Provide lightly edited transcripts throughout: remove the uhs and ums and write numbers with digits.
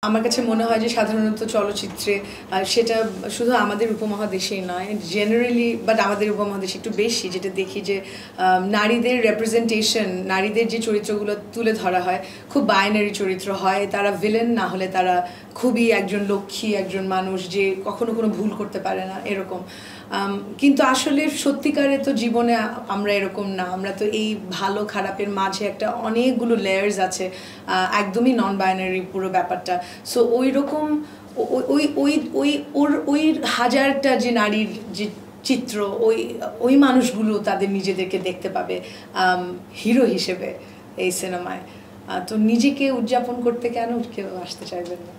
আমার কাছে মনে হয় যে সাধারণত চলচ্চিত্রে সেটা শুধু আমাদের উপমহাদেশেই নয় জেনারেলি বাট আমাদের উপমহাদেশে একটু বেশি যেটা দেখি যে নারীদের রিপ্রেজেন্টেশন নারীদের যে চরিত্রগুলো তুলে ধরা হয় খুব বাইনারি চরিত্র হয় তারা ভিলেন না হলে তারা খুবই একজন লক্ষ্মী একজন মানুষ যে কখনো কোনো ভুল করতে পারে না এরকম কিন্তু আসলে সত্যিকারে তো জীবনে আমরা এরকম না আমরা তো এই ভালো খারাপের মাঝে একটা অনেকগুলো লেয়ার্স আছে একদমই নন বাইনারি পুরো ব্যাপারটা সো ওই রকম ওই ওই ওই ওর ওই হাজারটা যে নারীর যে চিত্র ওই ওই মানুষগুলো তাদের নিজেদেরকে দেখতে পাবে হিরো হিসেবে এই সিনেমায় তো নিজেকে উদযাপন করতে কেন কেউ আসতে চাইবেন না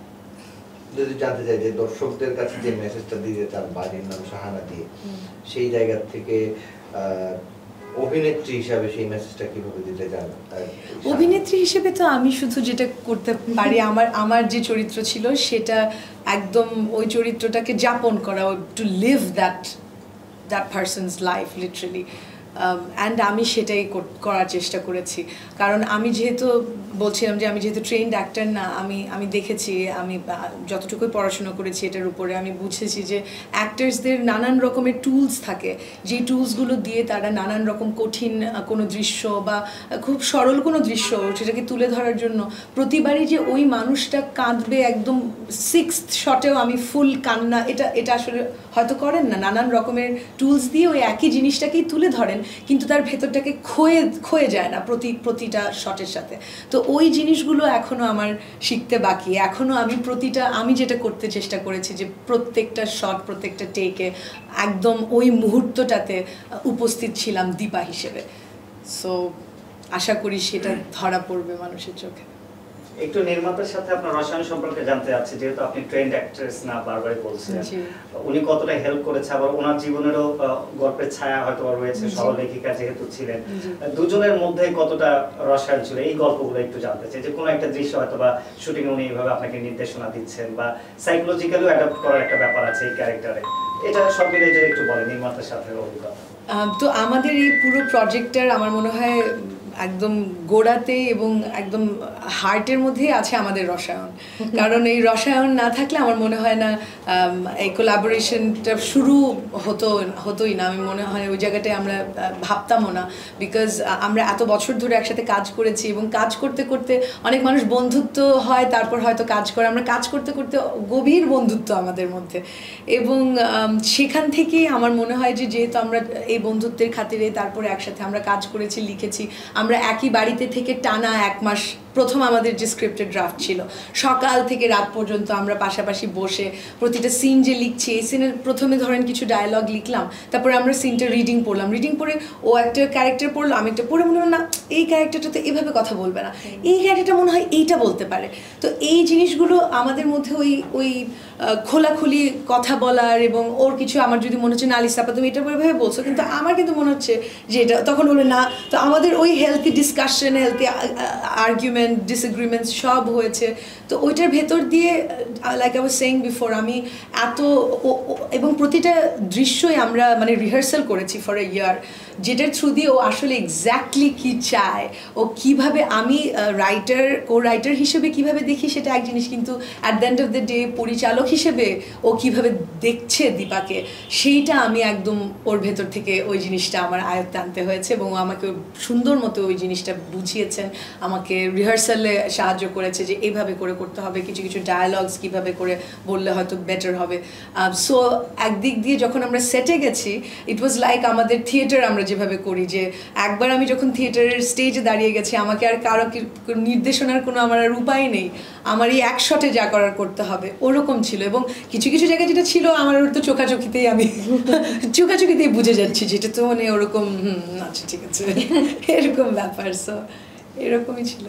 যদি জানতে চাই যে দর্শকদের কাছে যে মেসেজটা দিয়ে তার বাড়ির নাম শাহানা দিয়ে সেই জায়গা থেকে অভিনেত্রী হিসেবে সেই মেসেজটা কিভাবে দিতে চান অভিনেত্রী হিসেবে তো আমি শুধু যেটা করতে পারি আমার যে চরিত্র ছিল সেটা একদম ওই চরিত্রটাকে যাপন করা to live that person's life literally and আমি সেটাই করার চেষ্টা করেছি কারণ আমি যেহেতু বলছিলাম যে আমি যেহেতু ট্রেন্ড অ্যাক্টর না আমি দেখেছি আমি যতটুকুই পড়াশোনা করেছি এটার উপরে আমি বুঝেছি যে অ্যাক্টার্সদের নানান রকমের টুলস থাকে যেই টুলসগুলো দিয়ে তারা নানান রকম কঠিন কোনো দৃশ্য বা খুব সরল কোনো দৃশ্য সেটাকে তুলে ধরার জন্য প্রতিবারই যে ওই মানুষটা কাঁদবে একদম সিক্সথ শটেও আমি ফুল কান্না এটা আসলে হয়তো করেন না নানান রকমের টুলস দিয়ে ওই একই জিনিসটাকেই তুলে ধরেন কিন্তু তার ভেতরটাকে ক্ষয়ে যায় না প্রতিটা শটের সাথে তো ওই জিনিসগুলো এখনও আমার শিখতে বাকি এখনও আমি যেটা করতে চেষ্টা করেছি যে প্রত্যেকটা শট প্রত্যেকটা টেকে একদম ওই মুহূর্তটাতে উপস্থিত ছিলাম দীপা হিসেবে সো আশা করি সেটা ধরা পড়বে মানুষের চোখে একটু নির্মাতার সাথে আপনার রসায়ন সম্পর্কে জানতে চাচ্ছি যেহেতু আপনি ট্রেন্ড অ্যাক্ট্রেস না বারবারই বলছেন উনি কতটা হেল্প করেছে আবার ওনার জীবনেরও গল্পের ছায়া হয়তো রয়েছে সহলেখিকা যেহেতু ছিলেন দুজনের মধ্যে কতটা রসায়ন ছিল এই গল্পগুলো একটু জানতে চাই যে কোনো একটা দৃশ্য হয়তো বা শুটিং উনি এইভাবে আপনাকে নির্দেশনা দিচ্ছেন বা সাইকোলজিক্যালিও অ্যাডাপ্ট করার একটা ব্যাপার আছে এই ক্যারেক্টারে এটা সব মিলিয়ে যদি একটু বলেন নির্মাতার সাথে অভিজ্ঞতা তো আমাদের এই পুরো প্রজেক্টটার আমার মনে হয় একদম গোড়াতে এবং একদম হার্টের মধ্যেই আছে আমাদের রসায়ন কারণ এই রসায়ন না থাকলে আমার মনে হয় না এই কোলাবোরেশনটা শুরু হতোই না আমি মনে হয় ওই জায়গাটায় আমরা ভাবতামও না বিকজ আমরা এত বছর ধরে একসাথে কাজ করেছি এবং কাজ করতে করতে অনেক মানুষ বন্ধুত্ব হয় তারপর হয়তো কাজ করে আমরা কাজ করতে করতে গভীর বন্ধুত্ব আমাদের মধ্যে এবং সেখান থেকেই আমার মনে হয় যে যেহেতু আমরা এই বন্ধুত্বের খাতিরে তারপরে একসাথে আমরা কাজ করেছি লিখেছি আমরা একই বাড়িতে থেকে টানা 1 মাস প্রথম আমাদের যে স্ক্রিপ্টের ড্রাফট ছিল সকাল থেকে রাত পর্যন্ত আমরা পাশাপাশি বসে প্রতিটা সিন যে লিখছি এই সিনের প্রথমে ধরেন কিছু ডায়লগ লিখলাম তারপরে আমরা সিনটা রিডিং পড়ে ও একটা ক্যারেক্টার পড়লো আমি একটা পড়ে মনে হলো না এই ক্যারেক্টারটা তো এভাবে কথা বলবে না এই ক্যারেক্টারটা মনে হয় এইটা বলতে পারে তো এই জিনিসগুলো আমাদের মধ্যে ওই খোলাখুলি কথা বলার এবং ওর কিছু আমার যদি মনে হচ্ছে না আলিসা তুমি এটা ভেবে বলছো কিন্তু আমার কিন্তু মনে হচ্ছে যে এটা তখন বলে না তো আমাদের ওই হেলথি ডিসকাশন হেলথি আর্গুমেন্ট ডিসএগ্রিমেন্টস সব হয়েছে তো ওইটার ভেতর দিয়ে like I was saying before আমি এত এবং প্রতিটা দৃশ্যই আমরা মানে রিহার্সাল করেছি ফর এ ইয়ার যেটার থ্রু দিয়ে ও আসলে এক্স্যাক্টলি কী চায় ও কীভাবে আমি রাইটার হিসেবে কীভাবে দেখি সেটা এক জিনিস কিন্তু at the end of the day পরিচালক হিসেবে ও কীভাবে দেখছে দীপাকে সেইটা আমি একদম ওর ভেতর থেকে ওই জিনিসটা আমার আয়ত্তে আনতে হয়েছে এবং ও আমাকে সুন্দর মতো ওই জিনিসটা বুঝিয়েছেন আমাকে রিহার্সালে সাহায্য করেছে যে এইভাবে করে করতে হবে কিছু কিছু ডায়ালগস কীভাবে করে বললে হয়তো বেটার হবে সো একদিক দিয়ে যখন আমরা সেটে গেছি ইট ওয়াজ লাইক আমাদের থিয়েটার আমরা যেভাবে করি যে একবার আমি যখন থিয়েটারের স্টেজে দাঁড়িয়ে গেছি আমাকে আর কারো নির্দেশনার কোনো আমার আর উপায় নেই আমার এই এক শটে যা করার করতে হবে ওরকম ছিল এবং কিছু কিছু জায়গায় যেটা ছিল আমার ওর তো চোখাচোখিতেই আমি চোখাচোখিতেই বুঝে যাচ্ছি যেটা তো মানে ওরকম আচ্ছা ঠিক আছে এরকম ব্যাপার সো এরকমই ছিল